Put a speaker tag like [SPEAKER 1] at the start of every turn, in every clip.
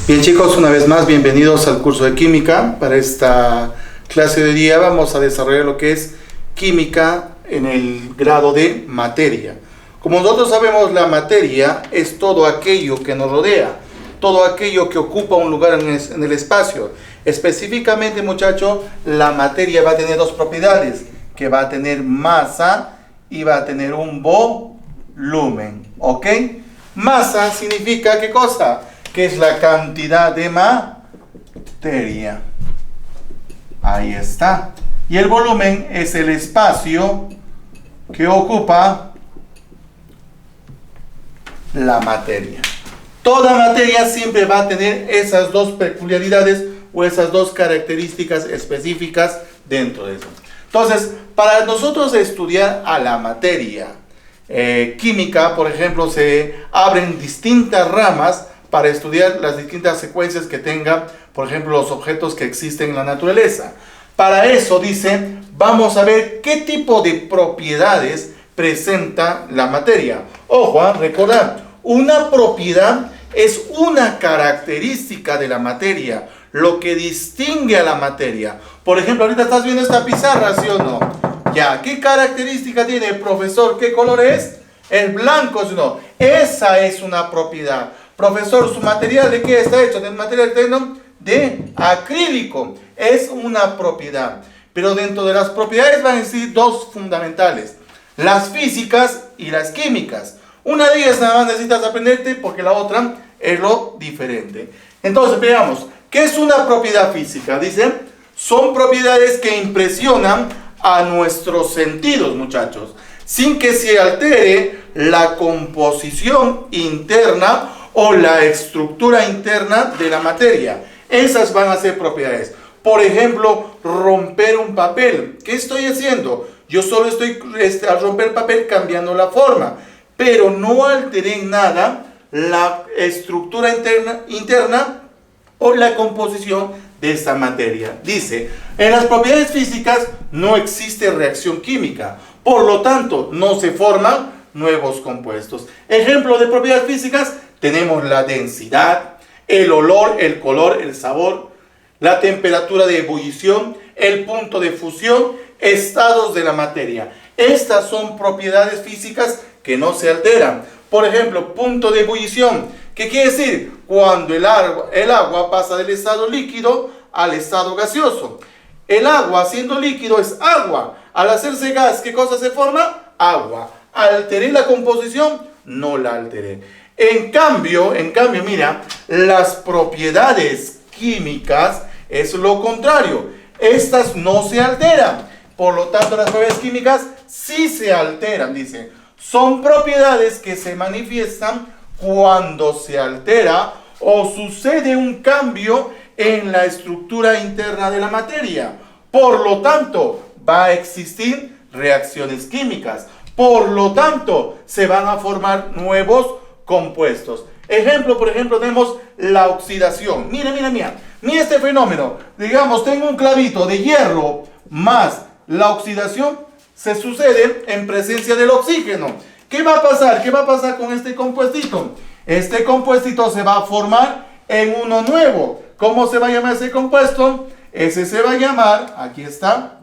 [SPEAKER 1] Bien chicos, una vez más bienvenidos al curso de química. Para esta clase de día vamos a desarrollar lo que es química en el grado de materia. Como nosotros sabemos, la materia es todo aquello que nos rodea, todo aquello que ocupa un lugar en el espacio. Específicamente, muchachos, la materia va a tener dos propiedades, que va a tener masa y va a tener un volumen, ¿ok? Masa significa ¿qué cosa? Que es la cantidad de materia. Ahí está. Y el volumen es el espacio que ocupa la materia. Toda materia siempre va a tener esas dos peculiaridades o esas dos características específicas dentro de eso. Entonces, para nosotros estudiar a la materia química, por ejemplo, se abren distintas ramas para estudiar las distintas secuencias que tengan, por ejemplo, los objetos que existen en la naturaleza. Para eso, dice, vamos a ver qué tipo de propiedades presenta la materia. Ojo, recordad, una propiedad es una característica de la materia, lo que distingue a la materia. Por ejemplo, ahorita estás viendo esta pizarra, ¿sí o no? Ya, ¿qué característica tiene el profesor? ¿Qué color es? El blanco, ¿sí o no? Esa es una propiedad. Profesor, ¿su material de qué está hecho? ¿De material de acrílico? Es una propiedad. Pero dentro de las propiedades van a existir dos fundamentales: las físicas y las químicas. Una de ellas nada más necesitas aprenderte porque la otra es lo diferente. Entonces veamos, ¿qué es una propiedad física? Dice, son propiedades que impresionan a nuestros sentidos, muchachos, sin que se altere la composición interna o la estructura interna de la materia. Esas van a ser propiedades. Por ejemplo, romper un papel. ¿Qué estoy haciendo? Yo solo estoy al romper el papel cambiando la forma, pero no alteré en nada la estructura interna o la composición de esta materia. Dice, en las propiedades físicas no existe reacción química, por lo tanto no se forman nuevos compuestos. Ejemplo de propiedades físicas: tenemos la densidad, el olor, el color, el sabor, la temperatura de ebullición, el punto de fusión, estados de la materia. Estas son propiedades físicas que no se alteran. Por ejemplo, punto de ebullición. ¿Qué quiere decir? Cuando el agua pasa del estado líquido al estado gaseoso. El agua, siendo líquido, es agua. Al hacerse gas, ¿qué cosa se forma? Agua. ¿Alteré la composición? No la alteré. En cambio, mira, las propiedades químicas es lo contrario. Estas no se alteran. Por lo tanto, las propiedades químicas sí se alteran, dice. Son propiedades que se manifiestan cuando se altera o sucede un cambio en la estructura interna de la materia. Por lo tanto, va a existir reacciones químicas. Por lo tanto, se van a formar nuevos compuestos. Ejemplo, por ejemplo, tenemos la oxidación. Mira este fenómeno. Digamos, tengo un clavito de hierro más la oxidación, se sucede en presencia del oxígeno. ¿Qué va a pasar? ¿Qué va a pasar con este compuestito? Este compuestito se va a formar en uno nuevo. ¿Cómo se va a llamar ese compuesto? Ese se va a llamar, aquí está,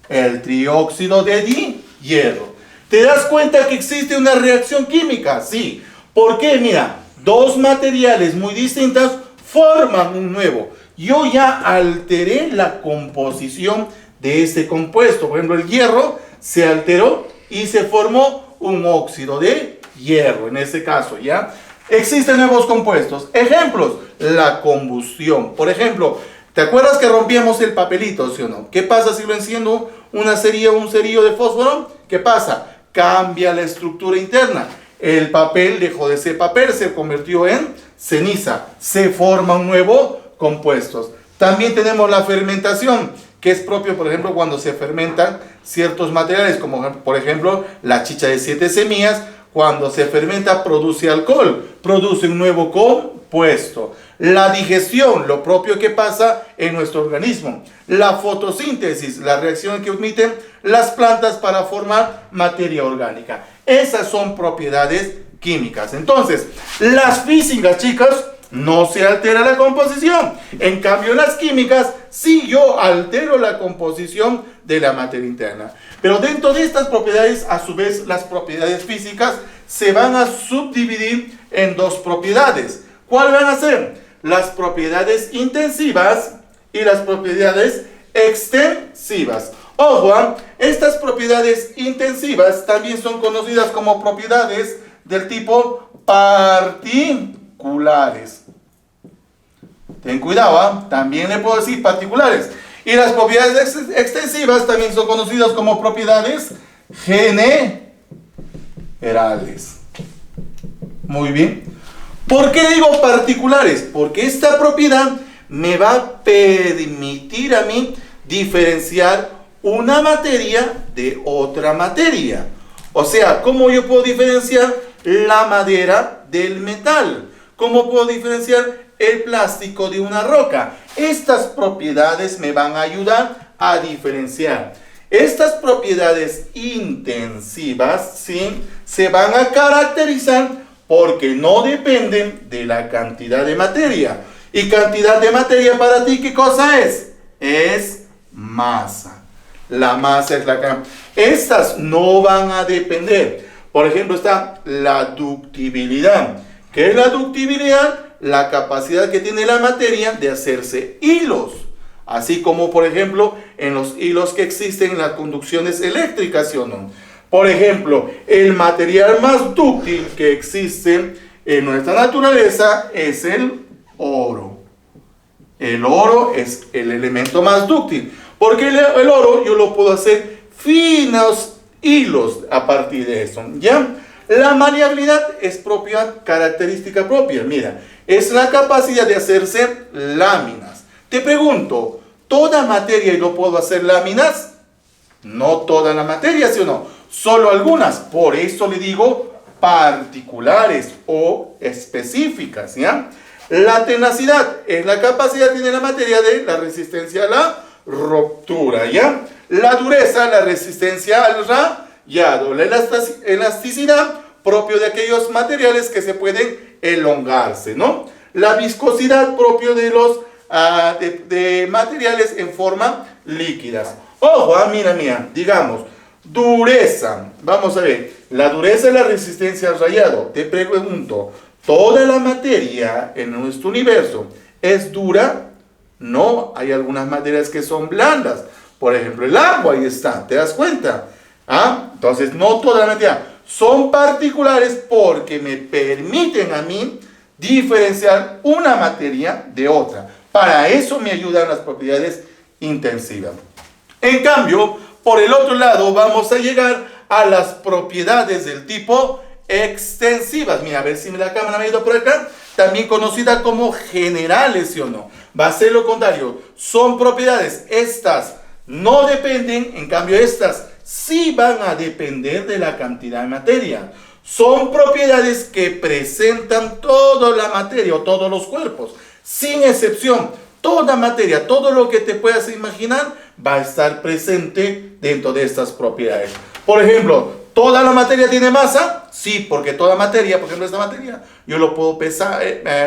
[SPEAKER 1] el trióxido de hierro. ¿Te das cuenta que existe una reacción química? Sí. ¿Por qué? Mira, dos materiales muy distintos forman un nuevo. Yo ya alteré la composición de este compuesto. Por ejemplo, el hierro se alteró y se formó un óxido de hierro. En este caso, ¿ya? Existen nuevos compuestos. Ejemplos: la combustión. Por ejemplo, ¿te acuerdas que rompíamos el papelito, sí o no? ¿Qué pasa si lo enciendo un cerillo de fósforo? ¿Qué pasa? Cambia la estructura interna. El papel dejó de ser papel, se convirtió en ceniza. Se forman nuevos compuestos. También tenemos la fermentación, que es propio, por ejemplo, cuando se fermentan ciertos materiales, como por ejemplo la chicha de 7 semillas. Cuando se fermenta produce alcohol, produce un nuevo compuesto. La digestión, lo propio que pasa en nuestro organismo. La fotosíntesis, la reacción que emiten las plantas para formar materia orgánica. Esas son propiedades químicas. Entonces, las físicas, chicos, no se altera la composición. En cambio, las químicas, sí yo altero la composición de la materia interna. Pero dentro de estas propiedades, a su vez, las propiedades físicas se van a subdividir en dos propiedades. ¿Cuáles van a ser? Las propiedades intensivas y las propiedades extensivas. Ojo, estas propiedades intensivas también son conocidas como propiedades del tipo particulares. Ten cuidado, también le puedo decir particulares. Y las propiedades extensivas también son conocidas como propiedades generales. Muy bien. ¿Por qué digo particulares? Porque esta propiedad me va a permitir a mí diferenciar una materia de otra materia. O sea, ¿cómo yo puedo diferenciar la madera del metal? ¿Cómo puedo diferenciar el plástico de una roca? Estas propiedades me van a ayudar a diferenciar. Estas propiedades intensivas, ¿sí?, se van a caracterizar porque no dependen de la cantidad de materia. ¿Y cantidad de materia para ti qué cosa es? Es masa. La masa es la cantidad. Estas no van a depender. Por ejemplo, está la ductibilidad. ¿Qué es la ductibilidad? La capacidad que tiene la materia de hacerse hilos. Así como, por ejemplo, en los hilos que existen en las conducciones eléctricas, ¿sí o no? Por ejemplo, el material más dúctil que existe en nuestra naturaleza es el oro. El oro es el elemento más dúctil. Porque el oro yo lo puedo hacer finos hilos a partir de eso, ¿ya? La maleabilidad es característica propia. Mira, es la capacidad de hacerse láminas. Te pregunto, ¿toda materia yo puedo hacer láminas? No toda la materia, ¿sí o no? Solo algunas. Por eso le digo particulares o específicas, ¿ya? La tenacidad es la capacidad que tiene la materia de la resistencia a la ruptura, ¿ya? La dureza, la resistencia al rayado. La elasticidad, propio de aquellos materiales que se pueden elongarse, ¿no? La viscosidad, propio de los de materiales en forma líquidas. Ojo, mira, digamos, dureza. Vamos a ver, la dureza es la resistencia al rayado. Te pregunto, ¿toda la materia en nuestro universo es dura? No, hay algunas materias que son blandas. Por ejemplo, el agua, ahí está, ¿te das cuenta? Entonces, no toda la materia. Son particulares porque me permiten a mí diferenciar una materia de otra. Para eso me ayudan las propiedades intensivas. En cambio, por el otro lado, vamos a llegar a las propiedades del tipo extensivas. Mira, a ver si la cámara me ha ido por acá. También conocida como generales, ¿sí o no? Va a ser lo contrario. Son propiedades. Estas no dependen, en cambio estas sí van a depender de la cantidad de materia. Son propiedades que presentan toda la materia o todos los cuerpos, sin excepción. Toda materia, todo lo que te puedas imaginar va a estar presente dentro de estas propiedades. Por ejemplo, ¿toda la materia tiene masa? Sí, porque toda materia, por ejemplo esta materia, yo lo puedo pesar,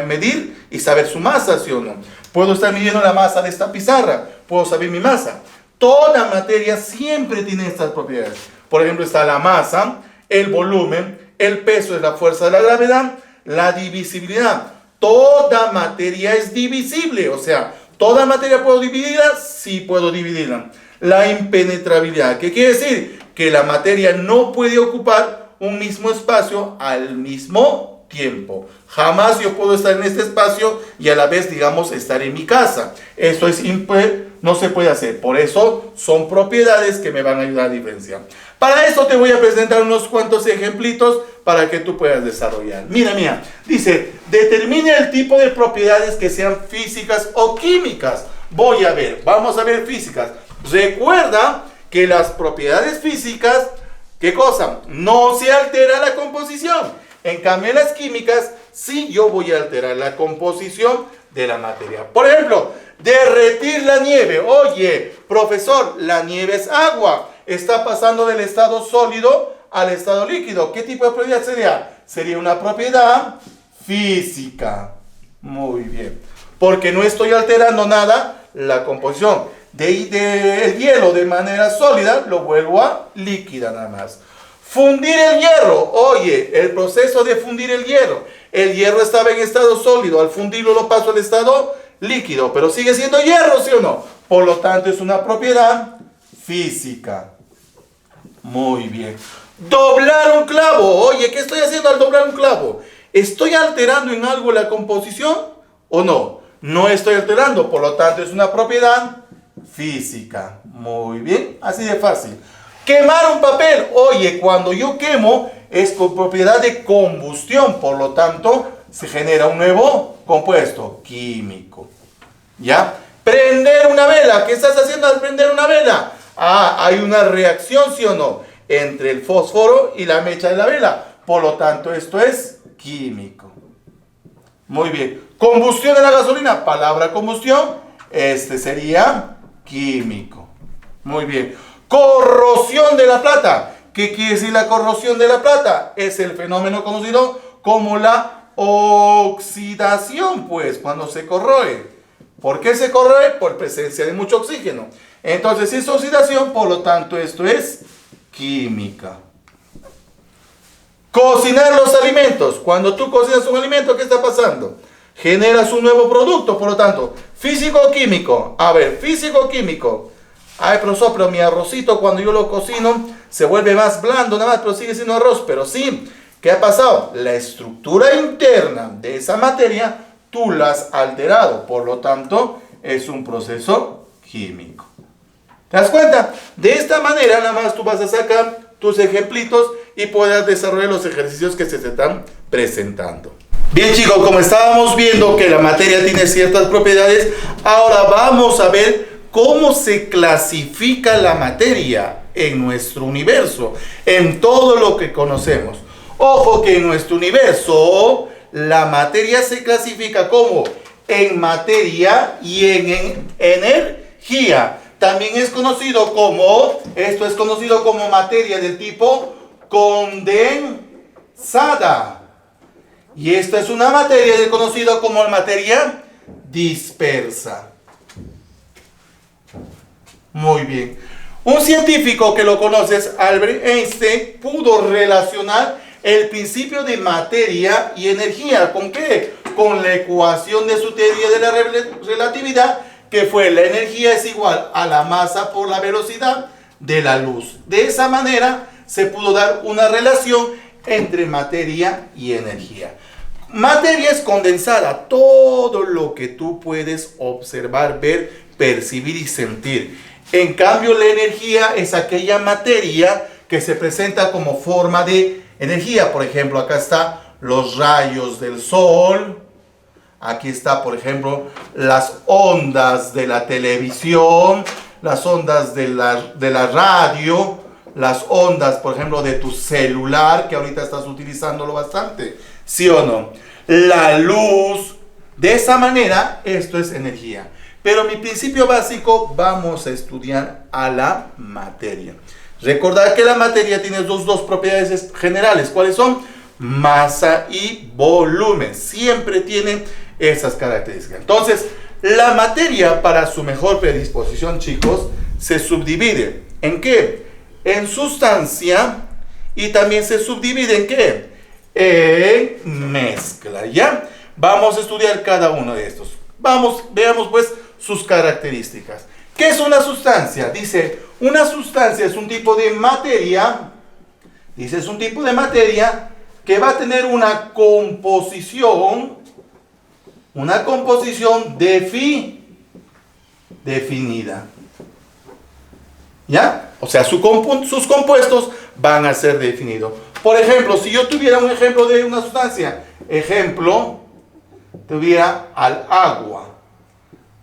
[SPEAKER 1] medir y saber su masa, ¿sí o no? Puedo estar midiendo la masa de esta pizarra, puedo saber mi masa. Toda materia siempre tiene estas propiedades. Por ejemplo, está la masa, el volumen, el peso es la fuerza de la gravedad, la divisibilidad. Toda materia es divisible, o sea, ¿toda materia puedo dividirla? Sí puedo dividirla. La impenetrabilidad, ¿qué quiere decir? Que la materia no puede ocupar un mismo espacio al mismo tiempo. Jamás yo puedo estar en este espacio y a la vez, digamos, estar en mi casa. Esto es no se puede hacer. Por eso son propiedades que me van a ayudar a diferenciar. Para eso te voy a presentar unos cuantos ejemplitos para que tú puedas desarrollar. Mira, dice, determine el tipo de propiedades que sean físicas o químicas. Vamos a ver físicas. Recuerda que las propiedades físicas, ¿qué cosa? No se altera la composición. En cambio, en las químicas, sí yo voy a alterar la composición de la materia. Por ejemplo, derretir la nieve. Oye, profesor, la nieve es agua. Está pasando del estado sólido al estado líquido. ¿Qué tipo de propiedad sería? sería una propiedad física. Muy bien. Porque no estoy alterando nada la composición. El hielo de manera sólida lo vuelvo a líquida nada más. Fundir el hierro. Oye, el proceso de fundir el hierro. El hierro estaba en estado sólido. Al fundirlo lo paso al estado líquido. Pero sigue siendo hierro, ¿sí o no? Por lo tanto, es una propiedad física. Muy bien. Doblar un clavo. Oye, ¿qué estoy haciendo al doblar un clavo? ¿Estoy alterando en algo la composición o no? No estoy alterando. Por lo tanto, es una propiedad física. Muy bien. Así de fácil. Quemar un papel. Oye, cuando yo quemo es con propiedad de combustión. Por lo tanto, se genera un nuevo compuesto químico. ¿Ya? Prender una vela. ¿Qué estás haciendo al prender una vela? Ah, hay una reacción, ¿sí o no? Entre el fósforo y la mecha de la vela. Por lo tanto, esto es químico. Muy bien. Combustión de la gasolina. Palabra combustión. Este sería químico. Muy bien. Corrosión de la plata. ¿Qué quiere decir la corrosión de la plata? Es el fenómeno conocido como la oxidación, pues, cuando se corroe. ¿Por qué se corroe? Por presencia de mucho oxígeno. Entonces, es oxidación, por lo tanto, esto es química. Cocinar los alimentos. Cuando tú cocinas un alimento, ¿qué está pasando? Generas un nuevo producto, por lo tanto, físico-químico. A ver, físico-químico. Ay, profesor, pero mi arrocito cuando yo lo cocino se vuelve más blando, nada más, pero sigue siendo arroz. Pero sí, ¿qué ha pasado? La estructura interna de esa materia, tú la has alterado. Por lo tanto, es un proceso químico. ¿Te das cuenta? De esta manera, nada más tú vas a sacar tus ejemplitos y puedas desarrollar los ejercicios que se te están presentando. Bien, chicos, como estábamos viendo que la materia tiene ciertas propiedades, ahora vamos a ver cómo se clasifica la materia en nuestro universo, en todo lo que conocemos. Ojo que en nuestro universo la materia se clasifica como en materia y en energía. También es conocido como, esto es conocido como materia del tipo condensada. Y esta es una materia conocida como materia dispersa. Muy bien. Un científico que lo conoces, Albert Einstein, pudo relacionar el principio de materia y energía. ¿Con qué? Con la ecuación de su teoría de la relatividad, que fue la energía es igual a la masa por la velocidad de la luz. De esa manera se pudo dar una relación entre materia y energía. Materia es condensada, todo lo que tú puedes observar, ver, percibir y sentir. En cambio, la energía es aquella materia que se presenta como forma de energía. Por ejemplo, acá está los rayos del sol. Aquí está, por ejemplo, las ondas de la televisión, las ondas de la radio, las ondas, por ejemplo, de tu celular, que ahorita estás utilizándolo bastante. ¿Sí o no? La luz. De esa manera, esto es energía. Pero mi principio básico, vamos a estudiar a la materia. Recordad que la materia tiene dos propiedades generales. ¿Cuáles son? Masa y volumen. Siempre tienen esas características. Entonces, la materia, para su mejor predisposición, chicos, se subdivide. ¿En qué? En sustancia, y también se subdivide ¿en qué? En mezcla, ¿ya? Vamos a estudiar cada uno de estos. Veamos pues sus características. ¿Qué es una sustancia? Dice, una sustancia es un tipo de materia, es un tipo de materia que va a tener una composición definida. ¿Ya? O sea, sus compuestos van a ser definidos. Por ejemplo, si yo tuviera un ejemplo de una sustancia, tuviera al agua.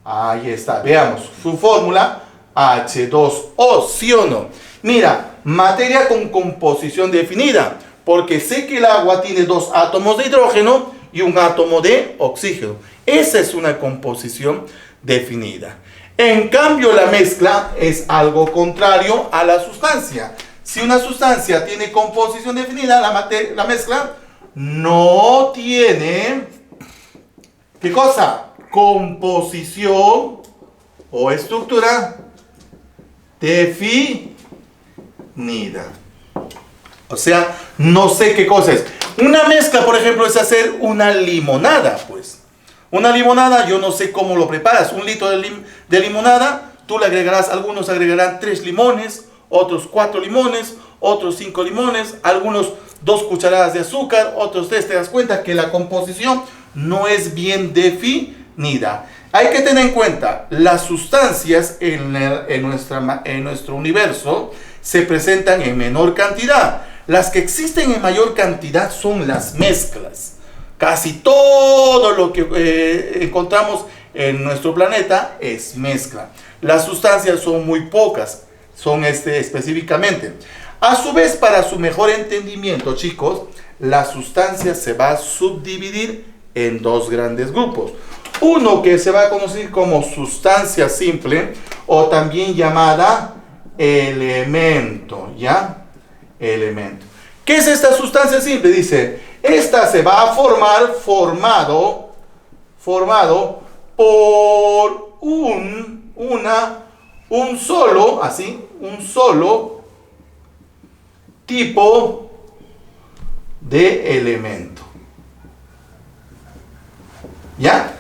[SPEAKER 1] Ahí está, veamos, su fórmula H2O, ¿sí o no? Mira, materia con composición definida, porque sé que el agua tiene 2 átomos de hidrógeno y un átomo de oxígeno. Esa es una composición definida. En cambio, la mezcla es algo contrario a la sustancia. Si una sustancia tiene composición definida, la mezcla no tiene, ¿qué cosa? Composición o estructura definida. O sea, no sé qué cosa es. Una mezcla, por ejemplo, es hacer una limonada, pues. Una limonada, yo no sé cómo lo preparas. Un litro de limonada, tú le agregarás, algunos agregarán 3 limones, otros 4 limones, otros 5 limones, algunos 2 cucharadas de azúcar, otros 3. Te das cuenta que la composición no es bien definida. Hay que tener en cuenta, las sustancias en nuestro universo se presentan en menor cantidad. Las que existen en mayor cantidad son las mezclas. Casi todo lo que encontramos en nuestro planeta es mezcla. Las sustancias son muy pocas, son específicamente. A su vez, para su mejor entendimiento, chicos, la sustancia se va a subdividir en 2 grandes grupos. Uno que se va a conocer como sustancia simple o también llamada elemento, ¿ya? Elemento. ¿Qué es esta sustancia simple? Dice, esta se va a formar formado por un solo tipo de elemento. ¿Ya?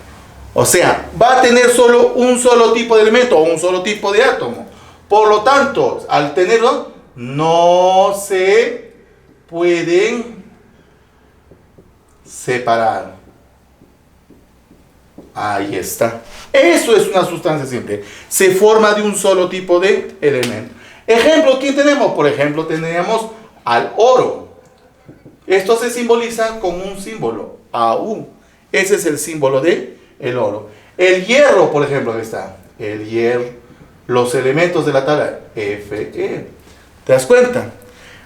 [SPEAKER 1] O sea, va a tener solo un solo tipo de elemento o un solo tipo de átomo. Por lo tanto, al tenerlo, no se pueden separar. Ahí está. Eso es una sustancia simple. Se forma de un solo tipo de elemento. Ejemplo, ¿quién tenemos? Por ejemplo, tenemos al oro. Esto se simboliza con un símbolo, AU. Ese es el símbolo de el oro. El hierro, por ejemplo, ahí está. El hierro. Los elementos de la tabla, Fe. ¿Te das cuenta?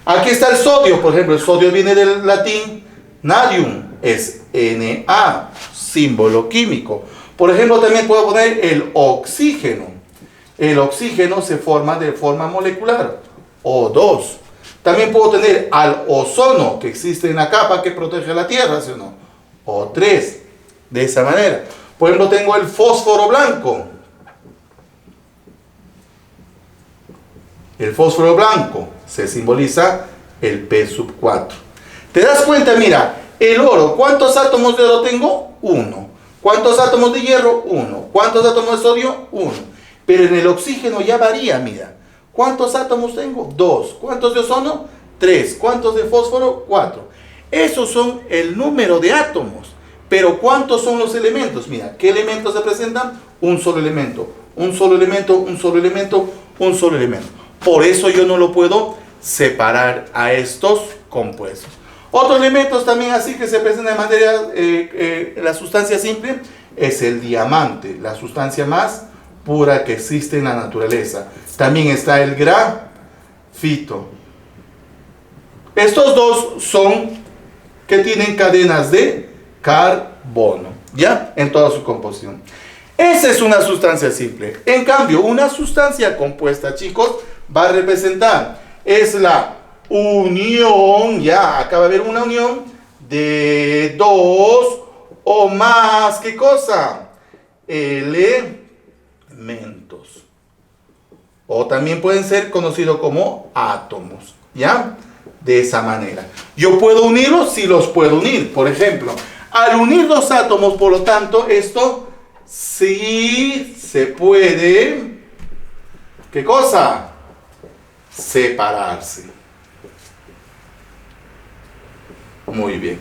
[SPEAKER 1] Aquí está el sodio, por ejemplo. El sodio viene del latín natrium. Es Na, símbolo químico. Por ejemplo, también puedo poner el oxígeno. El oxígeno se forma de forma molecular, O2. También puedo tener al ozono, que existe en la capa que protege la Tierra, ¿sí o no? O3. De esa manera. Por ejemplo, tengo el fósforo blanco. El fósforo blanco se simboliza el P4. ¿Te das cuenta? Mira, el oro, ¿cuántos átomos de oro tengo? 1. ¿Cuántos átomos de hierro? 1. ¿Cuántos átomos de sodio? 1. Pero en el oxígeno ya varía, mira. ¿Cuántos átomos tengo? 2. ¿Cuántos de ozono? 3. ¿Cuántos de fósforo? 4. Esos son el número de átomos. Pero ¿cuántos son los elementos? Mira, ¿qué elementos se presentan? Un solo elemento. Un solo elemento, un solo elemento, un solo elemento. Por eso yo no lo puedo separar a estos compuestos. Otros elementos también así que se presentan en materia, la sustancia simple, es el diamante, la sustancia más pura que existe en la naturaleza. También está el grafito. Estos dos son que tienen cadenas de carbono, ¿ya? En toda su composición. Esa es una sustancia simple. En cambio, una sustancia compuesta, chicos, va a representar, es la unión, ya, acá va a haber una unión de 2 o más, ¿qué cosa? Elementos. O también pueden ser conocidos como átomos, ¿ya? De esa manera. Yo puedo unirlos, sí los puedo unir. Por ejemplo, al unir 2 átomos, por lo tanto, esto sí se puede, ¿qué cosa? Separarse. Muy bien.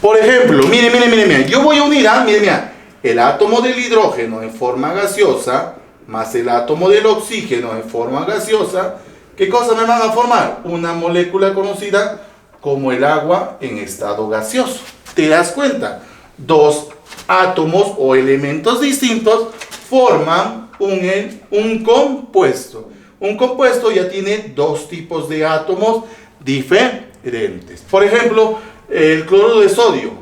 [SPEAKER 1] Por ejemplo, mire, yo voy a unir, mira, el átomo del hidrógeno en forma gaseosa más el átomo del oxígeno en forma gaseosa. ¿Qué cosa me van a formar? Una molécula conocida como el agua en estado gaseoso. ¿Te das cuenta? 2 átomos o elementos distintos forman un compuesto. Un compuesto ya tiene 2 tipos de átomos diferentes. Por ejemplo, el cloruro de sodio,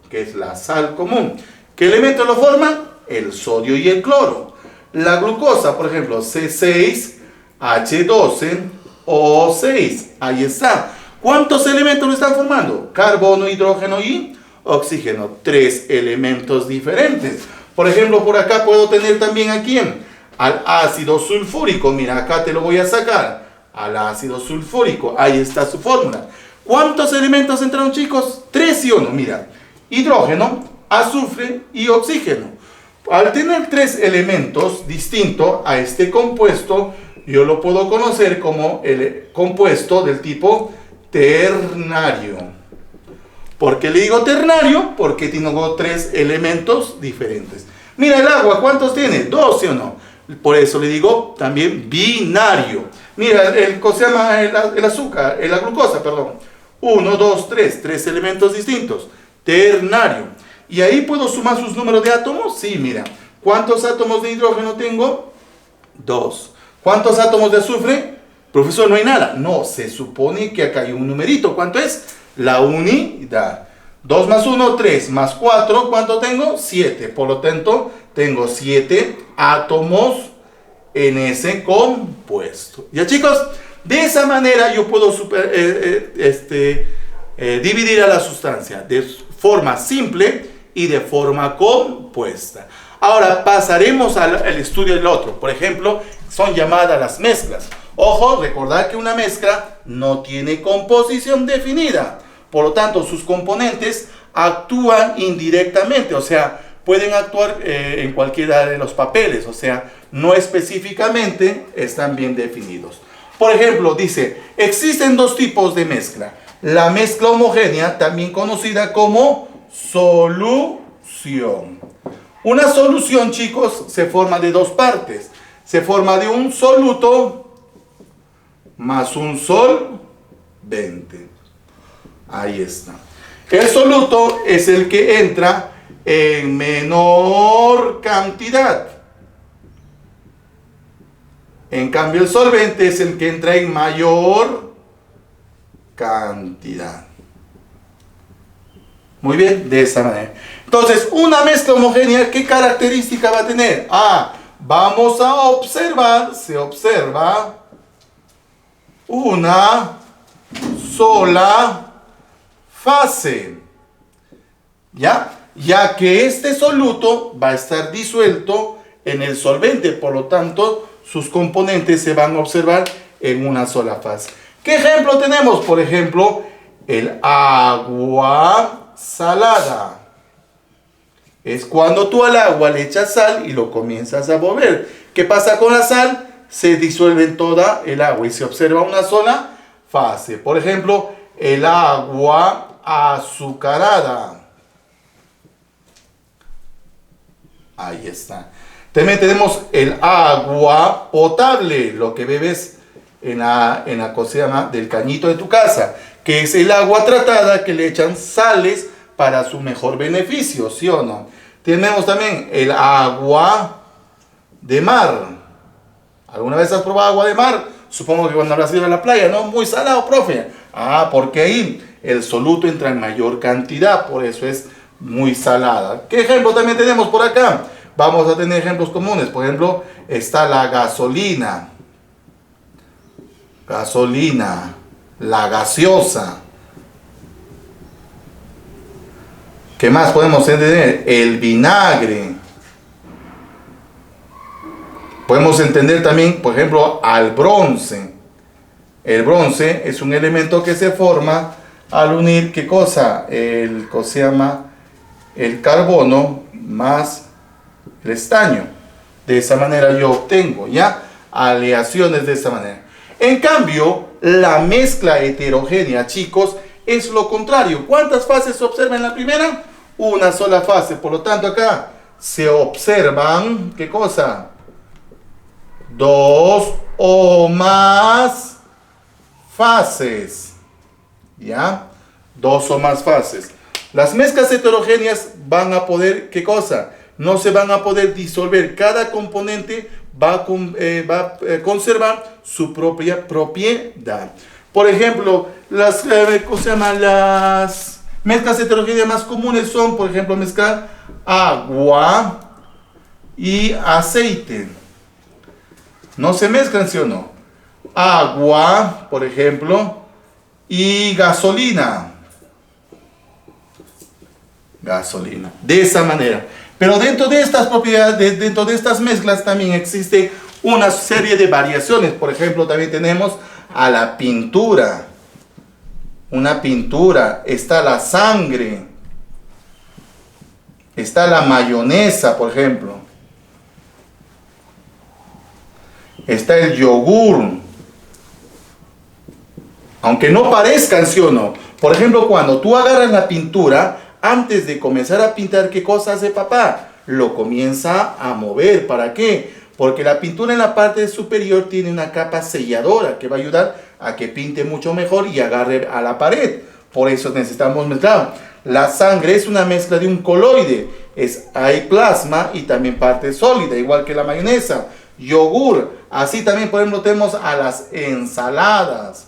[SPEAKER 1] que es la sal común. ¿Qué elementos lo forman? El sodio y el cloro. La glucosa, por ejemplo, C6H12O6. Ahí está. ¿Cuántos elementos lo están formando? Carbono, hidrógeno y oxígeno. 3 elementos diferentes. Por ejemplo, por acá puedo tener también a quién. Al ácido sulfúrico. Mira, acá te lo voy a sacar. Al ácido sulfúrico. Ahí está su fórmula. ¿Cuántos elementos entraron, chicos? 3, ¿sí o no? Mira, hidrógeno, azufre y oxígeno. Al tener 3 elementos distintos a este compuesto, yo lo puedo conocer como el compuesto del tipo ternario. ¿Por qué le digo ternario? Porque tengo 3 elementos diferentes. Mira el agua, ¿cuántos tiene? 2, ¿sí o no? Por eso le digo también binario. Mira, ¿cómo se llama el azúcar? La glucosa, perdón. 1, 2, 3. 3 elementos distintos. Ternario. ¿Y ahí puedo sumar sus números de átomos? Sí, mira. ¿Cuántos átomos de hidrógeno tengo? 2. ¿Cuántos átomos de azufre? Profesor, no hay nada. No, se supone que acá hay un numerito. ¿Cuánto es? La unidad. 2 más 1, 3 más 4. ¿Cuánto tengo? 7. Por lo tanto, tengo 7 átomos en ese compuesto. ¿Ya, chicos? De esa manera yo puedo dividir a la sustancia de forma simple y de forma compuesta. Ahora pasaremos al estudio del otro. Por ejemplo, son llamadas las mezclas. Ojo, recordad que una mezcla no tiene composición definida. Por lo tanto, sus componentes actúan indirectamente, o sea, pueden actuar en cualquiera de los papeles, o sea, no específicamente están bien definidos. Por ejemplo, dice, existen 2 tipos de mezcla. La mezcla homogénea, también conocida como solución. Una solución, chicos, se forma de 2 partes. Se forma de un soluto más un solvente. Ahí está. El soluto es el que entra en menor cantidad. En cambio, el solvente es el que entra en mayor cantidad. Muy bien, de esa manera. Entonces, una mezcla homogénea, ¿qué característica va a tener? Vamos a observar, se observa una sola fase. ¿Ya? Ya que este soluto va a estar disuelto en el solvente, por lo tanto, sus componentes se van a observar en una sola fase. ¿Qué ejemplo tenemos? Por ejemplo, el agua salada. Es cuando tú al agua le echas sal y lo comienzas a mover. ¿Qué pasa con la sal? Se disuelve en toda el agua y se observa una sola fase. Por ejemplo, el agua azucarada. Ahí está. También tenemos el agua potable, lo que bebes en la cosa del cañito de tu casa, que es el agua tratada que le echan sales para su mejor beneficio, ¿sí o no? Tenemos también el agua de mar. ¿Alguna vez has probado agua de mar? Supongo que cuando habrás ido a la playa, ¿no? Muy salado, profe. Porque ahí el soluto entra en mayor cantidad, por eso es muy salada. ¿Qué ejemplo también tenemos por acá? Vamos a tener ejemplos comunes. Por ejemplo, está la gasolina. Gasolina. La gaseosa. ¿Qué más podemos tener? El vinagre. Podemos entender también, por ejemplo, al bronce. El bronce es un elemento que se forma al unir, ¿qué cosa? El carbono más el estaño. De esa manera yo obtengo, ¿ya? Aleaciones de esta manera. En cambio, la mezcla heterogénea, chicos, es lo contrario. ¿Cuántas fases se observan en la primera? Una sola fase. Por lo tanto, acá se observan, ¿qué cosa? 2 o más fases. ¿Ya? 2 o más fases. Las mezclas heterogéneas van a poder, ¿qué cosa? No se van a poder disolver. Cada componente va a conservar su propia propiedad. Por ejemplo, las mezclas heterogéneas más comunes son, por ejemplo, mezclar agua y aceite. ¿No se mezclan, sí o no? Agua, por ejemplo, y gasolina. Gasolina. De esa manera. Pero dentro de estas propiedades, dentro de estas mezclas también existe una serie de variaciones. Por ejemplo, también tenemos a la pintura. Una pintura. Está la sangre. Está la mayonesa, por ejemplo. Está el yogur. Aunque no parezcan, ¿sí o no? Por ejemplo, cuando tú agarras la pintura, antes de comenzar a pintar, ¿qué cosa hace papá? Lo comienza a mover. ¿Para qué? Porque la pintura en la parte superior tiene una capa selladora que va a ayudar a que pinte mucho mejor y agarre a la pared. Por eso necesitamos mezclar. La sangre es una mezcla de un coloide. Hay plasma y también parte sólida, igual que la mayonesa. Yogur. Así también, por ejemplo, tenemos a las ensaladas.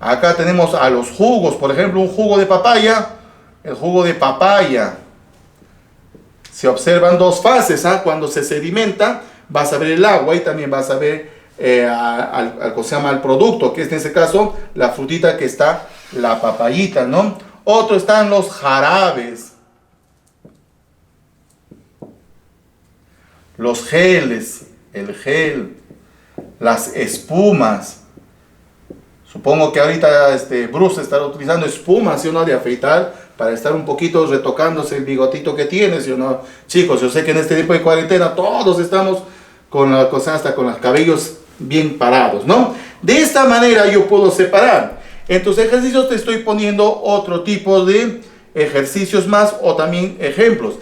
[SPEAKER 1] Acá tenemos a los jugos. Por ejemplo, un jugo de papaya. El jugo de papaya. Se observan dos fases. Cuando se sedimenta, vas a ver el agua y también vas a ver ¿cómo se llama? El producto, que es en este caso la frutita que está, la papayita, ¿no? Otro están los jarabes. Los geles, el gel, las espumas. Supongo que ahorita Bruce estará utilizando espumas, ¿sí o no?, de afeitar para estar un poquito retocándose el bigotito que tiene, ¿sí o no? Chicos, yo sé que en este tiempo de cuarentena todos estamos con la cosa, hasta con los cabellos bien parados, ¿no? De esta manera yo puedo separar. En tus ejercicios te estoy poniendo otro tipo de ejercicios más o también ejemplos.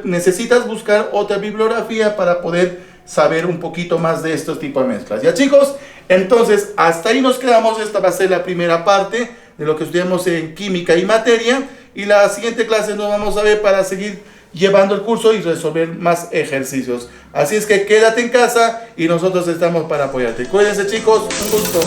[SPEAKER 1] Necesitas buscar otra bibliografía para poder saber un poquito más de estos tipos de mezclas. ¿Ya, chicos? Entonces, hasta ahí nos quedamos. Esta va a ser la primera parte de lo que estudiamos en química y materia. Y la siguiente clase nos vamos a ver para seguir llevando el curso y resolver más ejercicios. Así es que quédate en casa y nosotros estamos para apoyarte. Cuídense, chicos. Un gusto.